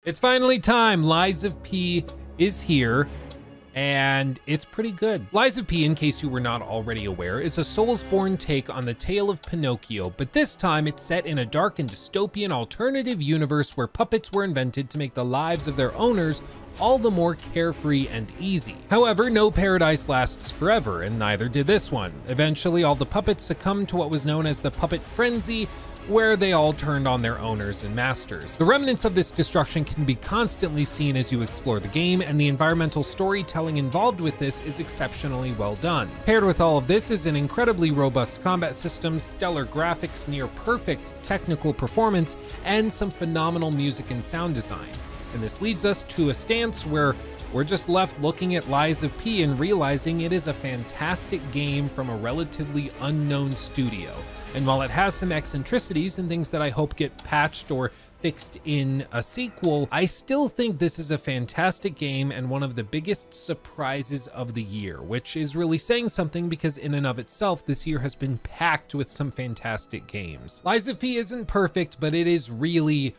It's finally time. Lies of P is here, and it's pretty good. Lies of P, in case you were not already aware, is a Soulsborne take on the tale of Pinocchio, but this time it's set in a dark and dystopian alternative universe where puppets were invented to make the lives of their owners all the more carefree and easy. However, no paradise lasts forever, and neither did this one. Eventually, all the puppets succumbed to what was known as the puppet frenzy, where they all turned on their owners and masters. The remnants of this destruction can be constantly seen as you explore the game, and the environmental storytelling involved with this is exceptionally well done. Paired with all of this is an incredibly robust combat system, stellar graphics, near perfect technical performance, and some phenomenal music and sound design. And this leads us to a stance where we're just left looking at Lies of P and realizing it is a fantastic game from a relatively unknown studio. And while it has some eccentricities and things that I hope get patched or fixed in a sequel, I still think this is a fantastic game and one of the biggest surprises of the year, which is really saying something because in and of itself, this year has been packed with some fantastic games. Lies of P isn't perfect, but it is really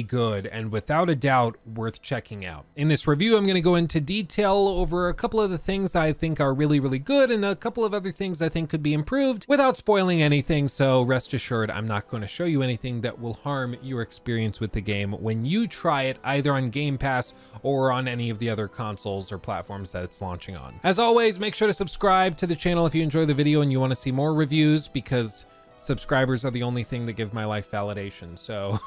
good and without a doubt worth checking out. In this review, I'm going to go into detail over a couple of the things I think are really good and a couple of other things I think could be improved without spoiling anything, so rest assured I'm not going to show you anything that will harm your experience with the game when you try it either on Game Pass or on any of the other consoles or platforms that it's launching on. As always, make sure to subscribe to the channel if you enjoy the video and you want to see more reviews, because subscribers are the only thing that give my life validation, so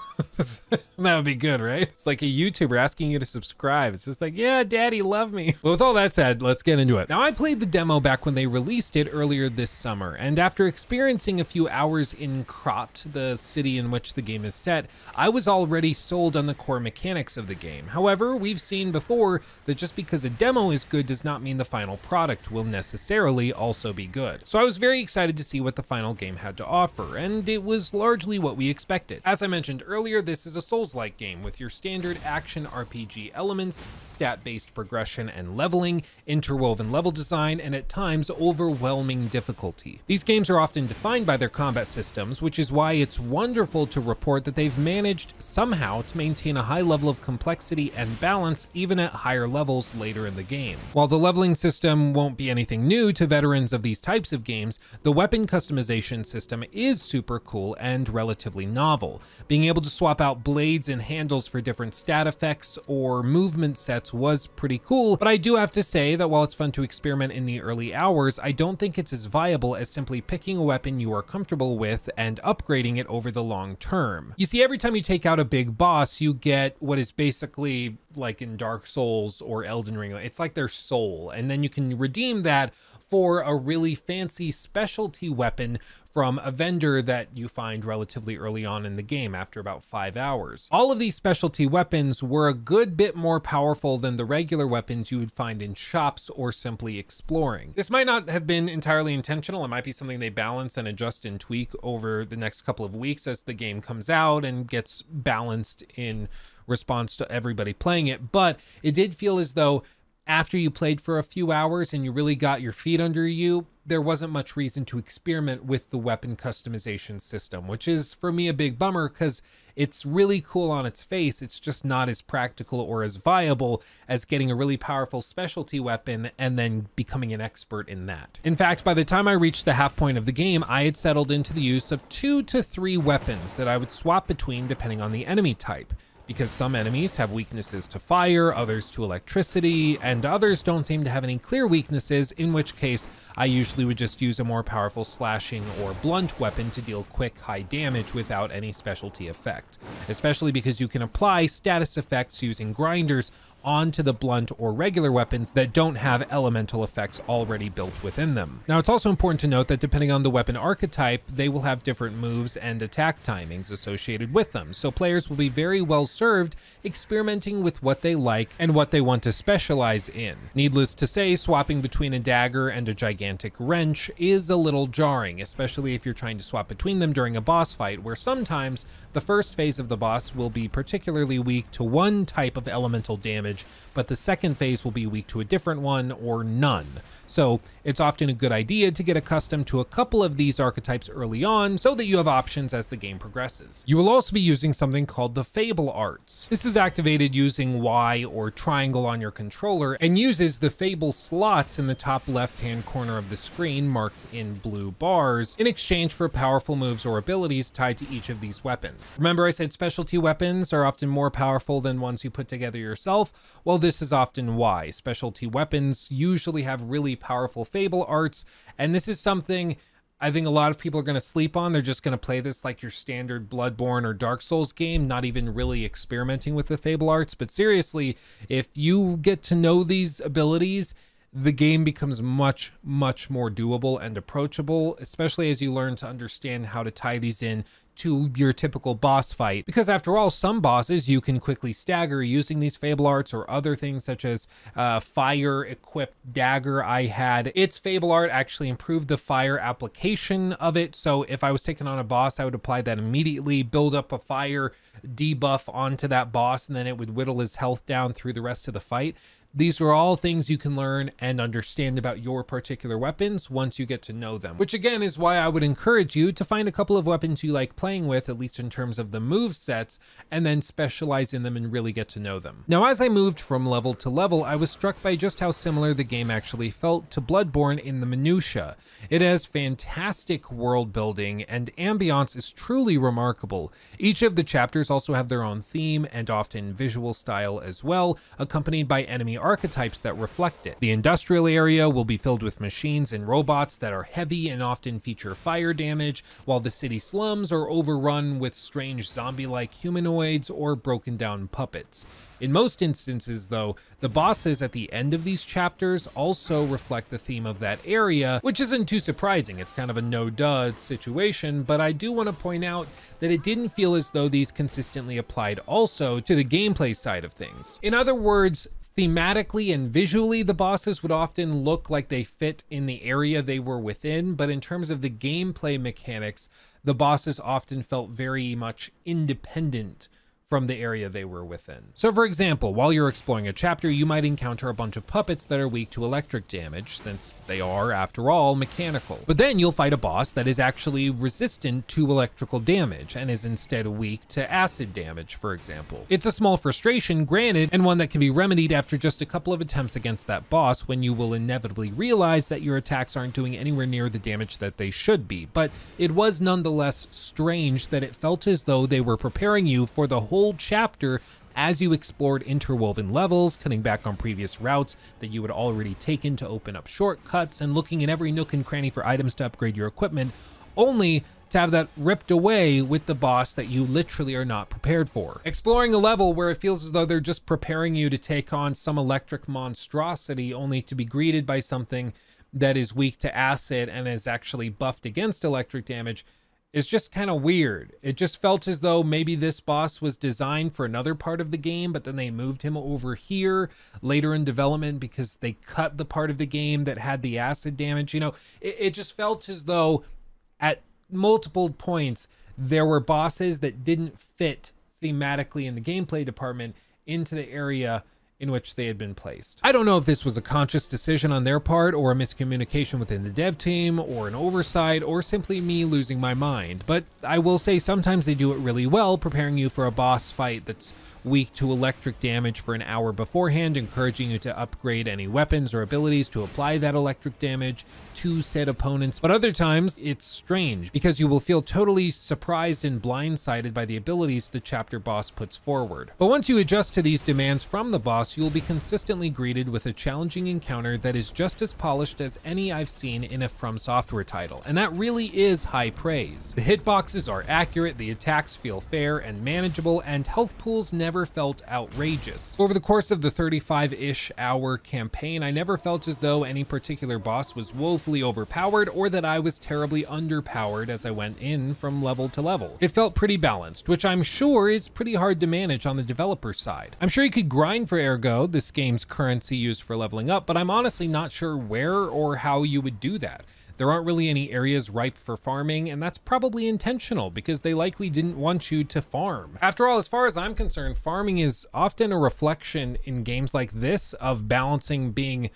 that would be good, right? It's like a YouTuber asking you to subscribe. It's just like, yeah, daddy, love me. But with all that said, let's get into it. Now, I played the demo back when they released it earlier this summer, and after experiencing a few hours in Krat, the city in which the game is set, I was already sold on the core mechanics of the game. However, we've seen before that just because a demo is good does not mean the final product will necessarily also be good. So I was very excited to see what the final game had to offer, and it was largely what we expected. As I mentioned earlier, this is a Souls-like game with your standard action RPG elements, stat-based progression and leveling, interwoven level design, and at times overwhelming difficulty. These games are often defined by their combat systems, which is why it's wonderful to report that they've managed somehow to maintain a high level of complexity and balance even at higher levels later in the game. While the leveling system won't be anything new to veterans of these types of games, the weapon customization system is super cool and relatively novel. Being able to swap out blades and handles for different stat effects or movement sets was pretty cool, but I do have to say that while it's fun to experiment in the early hours, I don't think it's as viable as simply picking a weapon you are comfortable with and upgrading it over the long term. You see, every time you take out a big boss, you get what is basically like in Dark Souls or Elden Ring, it's like their soul, and then you can redeem that for a really fancy specialty weapon from a vendor that you find relatively early on in the game after about 5 hours. All of these specialty weapons were a good bit more powerful than the regular weapons you would find in shops or simply exploring. This might not have been entirely intentional. It might be something they balance and adjust and tweak over the next couple of weeks as the game comes out and gets balanced in response to everybody playing it, but it did feel as though after you played for a few hours and you really got your feet under you, there wasn't much reason to experiment with the weapon customization system, which is for me a big bummer because it's really cool on its face. It's just not as practical or as viable as getting a really powerful specialty weapon and then becoming an expert in that. In fact, by the time I reached the half point of the game, I had settled into the use of 2 to 3 weapons that I would swap between depending on the enemy type, because some enemies have weaknesses to fire, others to electricity, and others don't seem to have any clear weaknesses, in which case I usually would just use a more powerful slashing or blunt weapon to deal quick, high damage without any specialty effect, especially because you can apply status effects using grinders onto the blunt or regular weapons that don't have elemental effects already built within them. Now, it's also important to note that depending on the weapon archetype, they will have different moves and attack timings associated with them, so players will be very well served experimenting with what they like and what they want to specialize in. Needless to say, swapping between a dagger and a gigantic wrench is a little jarring, especially if you're trying to swap between them during a boss fight, where sometimes the first phase of the boss will be particularly weak to one type of elemental damage damage, but the second phase will be weak to a different one or none. So it's often a good idea to get accustomed to a couple of these archetypes early on so that you have options as the game progresses. You will also be using something called the Fable Arts. This is activated using Y or triangle on your controller and uses the Fable slots in the top left-hand corner of the screen marked in blue bars in exchange for powerful moves or abilities tied to each of these weapons. Remember I said specialty weapons are often more powerful than ones you put together yourself? Well, this is often why. Specialty weapons usually have really powerful Fable Arts, and this is something I think a lot of people are going to sleep on. They're just going to play this like your standard Bloodborne or Dark Souls game, not even really experimenting with the Fable Arts. But seriously, if you get to know these abilities, the game becomes much, much more doable and approachable, especially as you learn to understand how to tie these in to your typical boss fight. Because after all, some bosses you can quickly stagger using these Fable Arts, or other things such as fire-equipped dagger I had. Its Fable Art actually improved the fire application of it, so if I was taking on a boss, I would apply that immediately, build up a fire debuff onto that boss, and then it would whittle his health down through the rest of the fight. These are all things you can learn and understand about your particular weapons once you get to know them. Which again is why I would encourage you to find a couple of weapons you like playing with, at least in terms of the move sets, and then specialize in them and really get to know them. Now, as I moved from level to level, I was struck by just how similar the game actually felt to Bloodborne in the minutiae. It has fantastic world building, and ambiance is truly remarkable. Each of the chapters also have their own theme and often visual style as well, accompanied by enemy archetypes that reflect it. The industrial area will be filled with machines and robots that are heavy and often feature fire damage, while the city slums are overrun with strange zombie-like humanoids or broken down puppets. In most instances, though, the bosses at the end of these chapters also reflect the theme of that area, which isn't too surprising. It's kind of a no-duh situation, but I do want to point out that it didn't feel as though these consistently applied also to the gameplay side of things. In other words, thematically and visually, the bosses would often look like they fit in the area they were within, but in terms of the gameplay mechanics, the bosses often felt very much independent from the area they were within. So for example, while you're exploring a chapter, you might encounter a bunch of puppets that are weak to electric damage, since they are, after all, mechanical. But then you'll fight a boss that is actually resistant to electrical damage and is instead weak to acid damage, for example. It's a small frustration, granted, and one that can be remedied after just a couple of attempts against that boss, when you will inevitably realize that your attacks aren't doing anywhere near the damage that they should be. But it was nonetheless strange that it felt as though they were preparing you for the whole chapter as you explored interwoven levels, cutting back on previous routes that you had already taken to open up shortcuts, and looking in every nook and cranny for items to upgrade your equipment, only to have that ripped away with the boss that you literally are not prepared for. Exploring a level where it feels as though they're just preparing you to take on some electric monstrosity, only to be greeted by something that is weak to acid and is actually buffed against electric damage, is just kind of weird. It just felt as though maybe this boss was designed for another part of the game, but then they moved him over here later in development because they cut the part of the game that had the acid damage. You know, it just felt as though at multiple points there were bosses that didn't fit thematically in the gameplay department into the area in which they had been placed. I don't know if this was a conscious decision on their part, or a miscommunication within the dev team, or an oversight, or simply me losing my mind, but I will say sometimes they do it really well, preparing you for a boss fight that's weak to electric damage for an hour beforehand, encouraging you to upgrade any weapons or abilities to apply that electric damage to said opponents. But other times it's strange because you will feel totally surprised and blindsided by the abilities the chapter boss puts forward. But once you adjust to these demands from the boss, you will be consistently greeted with a challenging encounter that is just as polished as any I've seen in a From Software title, and that really is high praise. The hitboxes are accurate, the attacks feel fair and manageable, and health pools never felt outrageous. Over the course of the 35-ish hour campaign, I never felt as though any particular boss was woefully overpowered or that I was terribly underpowered as I went in from level to level. It felt pretty balanced, which I'm sure is pretty hard to manage on the developer side. I'm sure you could grind for Ergo, this game's currency used for leveling up, but I'm honestly not sure where or how you would do that. There aren't really any areas ripe for farming, and that's probably intentional because they likely didn't want you to farm. After all, as far as I'm concerned, farming is often a reflection in games like this of balancing being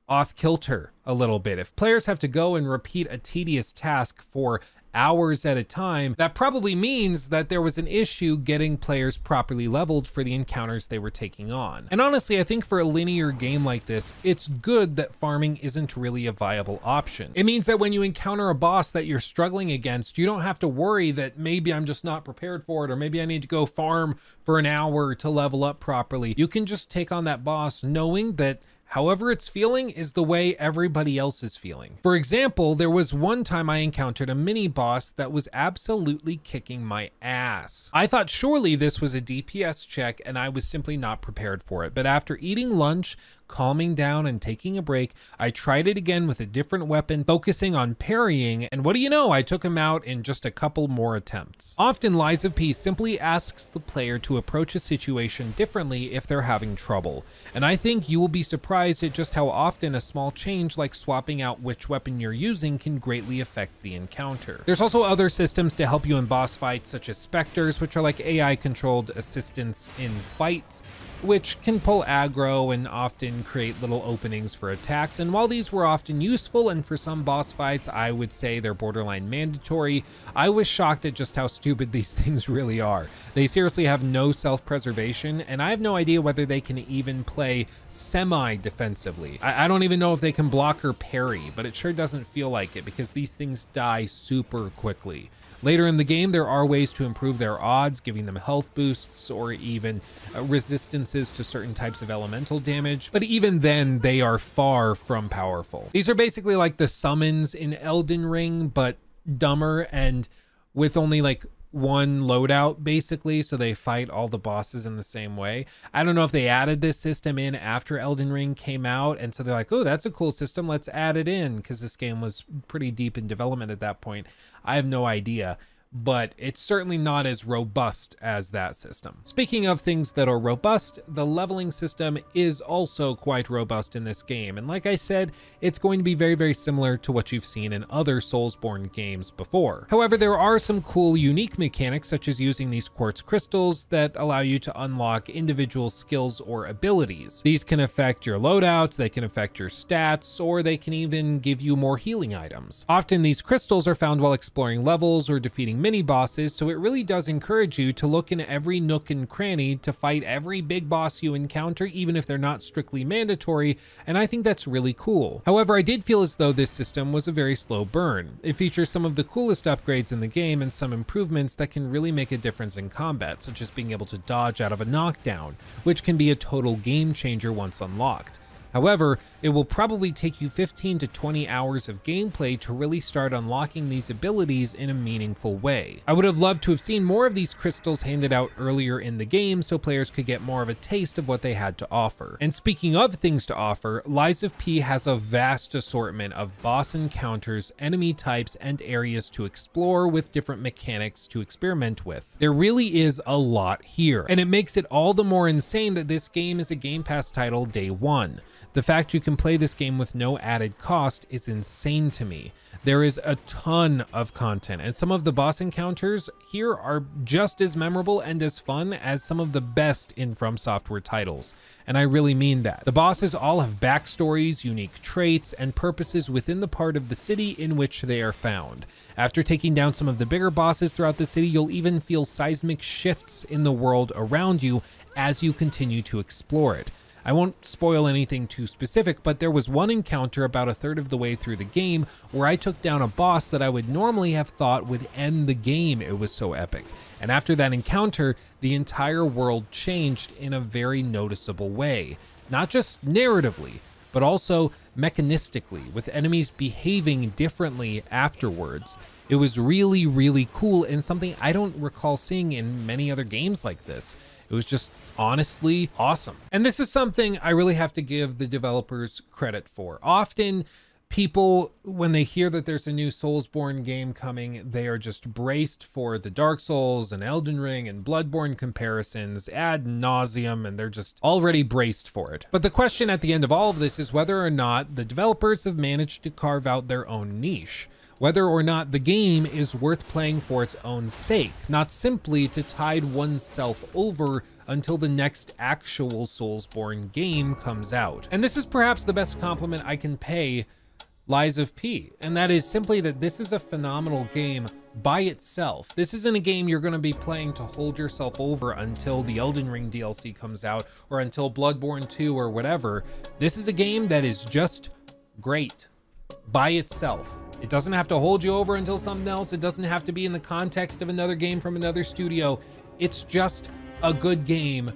off kilter a little bit. If players have to go and repeat a tedious task for hours at a time, that probably means that there was an issue getting players properly leveled for the encounters they were taking on. And honestly, I think for a linear game like this, it's good that farming isn't really a viable option. It means that when you encounter a boss that you're struggling against, you don't have to worry that maybe I'm just not prepared for it, or maybe I need to go farm for an hour to level up properly. You can just take on that boss knowing that however it's feeling is the way everybody else is feeling. For example, there was one time I encountered a mini boss that was absolutely kicking my ass. I thought surely this was a DPS check and I was simply not prepared for it. But after eating lunch, calming down and taking a break, I tried it again with a different weapon, focusing on parrying, and what do you know, I took him out in just a couple more attempts. Often Lies of P simply asks the player to approach a situation differently if they're having trouble, and I think you will be surprised at just how often a small change like swapping out which weapon you're using can greatly affect the encounter. There's also other systems to help you in boss fights, such as specters, which are like AI controlled assistants in fights, which can pull aggro and often create little openings for attacks. And while these were often useful, and for some boss fights I would say they're borderline mandatory, I was shocked at just how stupid these things really are. They seriously have no self-preservation, and I have no idea whether they can even play semi-defensively. I don't even know if they can block or parry, but it sure doesn't feel like it because these things die super quickly. Later in the game, there are ways to improve their odds, giving them health boosts or even resistances to certain types of elemental damage, but even then, they are far from powerful. These are basically like the summons in Elden Ring, but dumber and with only like one loadout basically, so they fight all the bosses in the same way. I don't know if they added this system in after Elden Ring came out, and so they're like, oh, that's a cool system, let's add it in, because this game was pretty deep in development at that point. I have no idea, but it's certainly not as robust as that system. Speaking of things that are robust, the leveling system is also quite robust in this game. And like I said, it's going to be very, very similar to what you've seen in other Soulsborne games before. However, there are some cool, unique mechanics, such as using these quartz crystals that allow you to unlock individual skills or abilities. These can affect your loadouts, they can affect your stats, or they can even give you more healing items. Often these crystals are found while exploring levels or defeating mini bosses, so it really does encourage you to look in every nook and cranny to fight every big boss you encounter, even if they're not strictly mandatory, and I think that's really cool. However, I did feel as though this system was a very slow burn. It features some of the coolest upgrades in the game and some improvements that can really make a difference in combat, such as being able to dodge out of a knockdown, which can be a total game changer once unlocked. However, it will probably take you 15 to 20 hours of gameplay to really start unlocking these abilities in a meaningful way. I would have loved to have seen more of these crystals handed out earlier in the game so players could get more of a taste of what they had to offer. And speaking of things to offer, Lies of P has a vast assortment of boss encounters, enemy types, and areas to explore with different mechanics to experiment with. There really is a lot here, and it makes it all the more insane that this game is a Game Pass title day one. The fact you can play this game with no added cost is insane to me. There is a ton of content, and some of the boss encounters here are just as memorable and as fun as some of the best in From Software titles, and I really mean that. The bosses all have backstories, unique traits, and purposes within the part of the city in which they are found. After taking down some of the bigger bosses throughout the city, you'll even feel seismic shifts in the world around you as you continue to explore it. I won't spoil anything too specific, but there was one encounter about a third of the way through the game where I took down a boss that I would normally have thought would end the game. It was so epic. And after that encounter, the entire world changed in a very noticeable way. Not just narratively, but also mechanistically, with enemies behaving differently afterwards. It was really, really cool, and something I don't recall seeing in many other games like this. It was just honestly awesome. And this is something I really have to give the developers credit for. Often, people, when they hear that there's a new Soulsborne game coming, they are just braced for the Dark Souls and Elden Ring and Bloodborne comparisons ad nauseum, and they're just already braced for it. But the question at the end of all of this is whether or not the developers have managed to carve out their own niche. Whether or not the game is worth playing for its own sake, not simply to tide oneself over until the next actual Soulsborne game comes out. And this is perhaps the best compliment I can pay Lies of P, and that is simply that this is a phenomenal game by itself. This isn't a game you're going to be playing to hold yourself over until the Elden Ring DLC comes out or until Bloodborne 2 or whatever. This is a game that is just great by itself. It doesn't have to hold you over until something else. It doesn't have to be in the context of another game from another studio. It's just a good game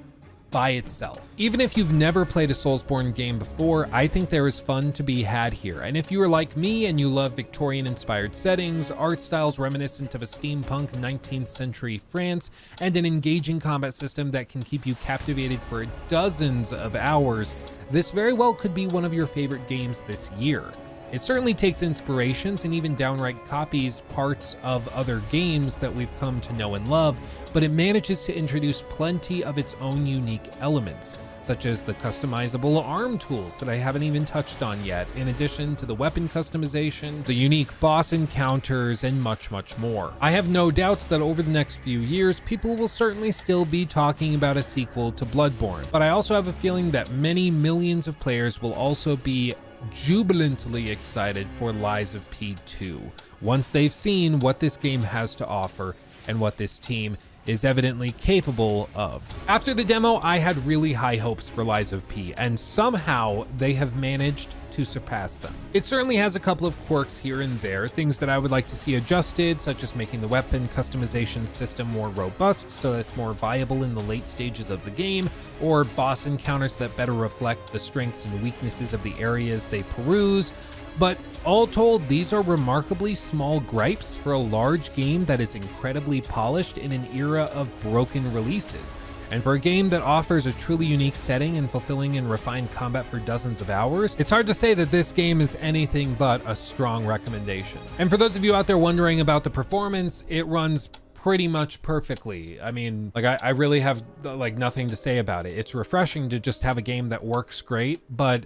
by itself. Even if you've never played a Soulsborne game before, I think there is fun to be had here. And if you are like me and you love Victorian-inspired settings, art styles reminiscent of a steampunk 19th century France, and an engaging combat system that can keep you captivated for dozens of hours, this very well could be one of your favorite games this year. It certainly takes inspirations and even downright copies parts of other games that we've come to know and love, but it manages to introduce plenty of its own unique elements, such as the customizable arm tools that I haven't even touched on yet, in addition to the weapon customization, the unique boss encounters, and much, much more. I have no doubts that over the next few years, people will certainly still be talking about a sequel to Bloodborne, but I also have a feeling that many millions of players will also be jubilantly excited for Lies of P2 once they've seen what this game has to offer and what this team is evidently capable of. After the demo, I had really high hopes for Lies of P, and somehow they have managed to surpass them. It certainly has a couple of quirks here and there, things that I would like to see adjusted, such as making the weapon customization system more robust so that it's more viable in the late stages of the game, or boss encounters that better reflect the strengths and weaknesses of the areas they peruse. But all told, these are remarkably small gripes for a large game that is incredibly polished in an era of broken releases. And for a game that offers a truly unique setting and fulfilling and refined combat for dozens of hours, it's hard to say that this game is anything but a strong recommendation. And for those of you out there wondering about the performance, it runs pretty much perfectly. I mean, like I really have like nothing to say about it. It's refreshing to just have a game that works great, but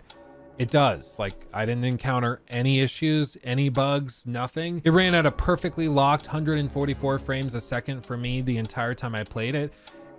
it does. Like, I didn't encounter any issues, any bugs, nothing. It ran at a perfectly locked 144 frames a second for me the entire time I played it.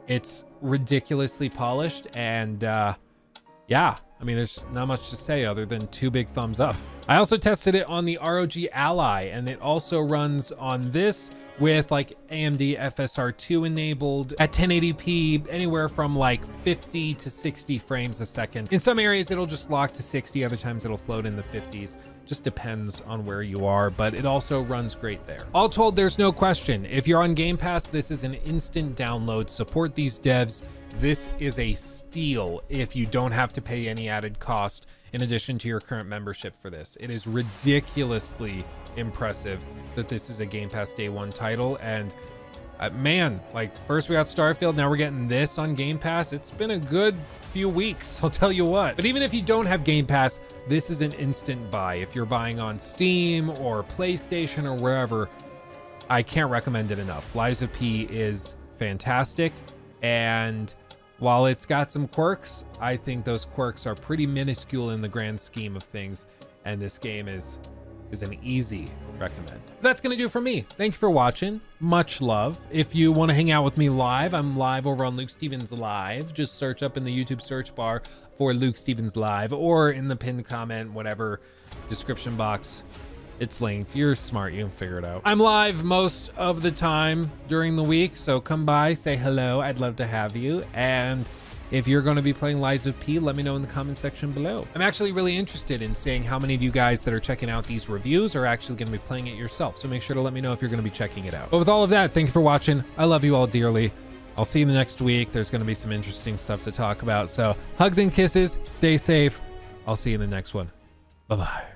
It's ridiculously polished, and yeah, I mean, there's not much to say other than 2 big thumbs up. I also tested it on the ROG Ally, and it also runs on this with like AMD FSR2 enabled at 1080p, anywhere from like 50 to 60 frames a second. In some areas, it'll just lock to 60. Other times it'll float in the 50s. Just depends on where you are, but it also runs great there. All told, there's no question. If you're on Game Pass, this is an instant download. Support these devs. This is a steal if you don't have to pay any added cost in addition to your current membership for this. It is ridiculously impressive that this is a Game Pass Day 1 title, and man, like, first we got Starfield, now we're getting this on Game Pass. It's been a good few weeks, I'll tell you what. But even if you don't have Game Pass, this is an instant buy. If you're buying on Steam or PlayStation or wherever, I can't recommend it enough. Lies of P is fantastic, and while it's got some quirks, I think those quirks are pretty minuscule in the grand scheme of things, and this game is an easy recommend. That's gonna do it for me. Thank you for watching. Much love. If you want to hang out with me live, I'm live over on Luke Stevens Live. Just search up in the YouTube search bar for Luke Stevens Live, or in the pinned comment, whatever description box, it's linked. You're smart, you can figure it out. I'm live most of the time during the week, so come by, say hello. I'd love to have you. And if you're going to be playing Lies of P, let me know in the comment section below. I'm actually really interested in seeing how many of you guys that are checking out these reviews are actually going to be playing it yourself. So make sure to let me know if you're going to be checking it out. But with all of that, thank you for watching. I love you all dearly. I'll see you in the next week. There's going to be some interesting stuff to talk about. So hugs and kisses. Stay safe. I'll see you in the next one. Bye-bye.